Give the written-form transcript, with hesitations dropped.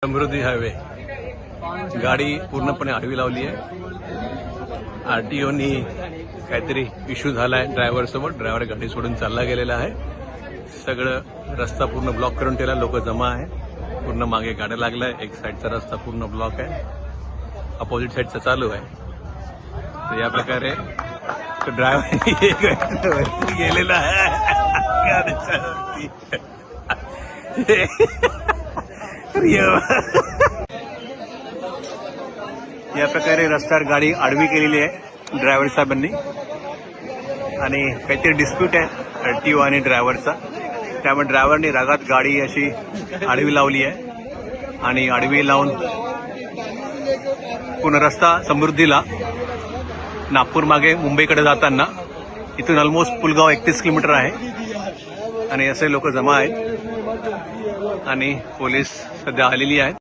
समृद्धी highway गाडी पूर्णपणे आडवी लावली आहे. आरटीओनी काहीतरी इश्यू झालाय ड्रायव्हर सोबत. ड्रायव्हर गाडी सोडून चालला गेलेला आहे. सगळं रस्ता पूर्ण ब्लॉक करून ठेवला. लोक जमा आहे. पूर्ण मागे गाड्या लागलाय. एक साईडचा रस्ता पूर्ण ब्लॉक आहे. अपोजिट साईडचा चालू आहे. तर या प्रकारे ड्रायव्हर गेलेला आहे. या प्रकारे रस्त्यावर गाडी आडवी केलेली आहे ड्रायव्हर साहेबांनी. आणि काहीतरी डिस्प्यूट आहे आरटीओ आणि ड्रायव्हरचा. त्यामुळे ड्रायव्हरनी रागात गाडी अशी आडवी लावली आहे. आणि आडवी लावून पूर्ण रस्ता समृद्धीला नागपूर मागे मुंबईकडे जाताना इथून ऑलमोस्ट पुलगाव 31 किलोमीटर आहे. आणि असे लोक जमा आहेत आणि पोलीस सध्या आलेली आहेत.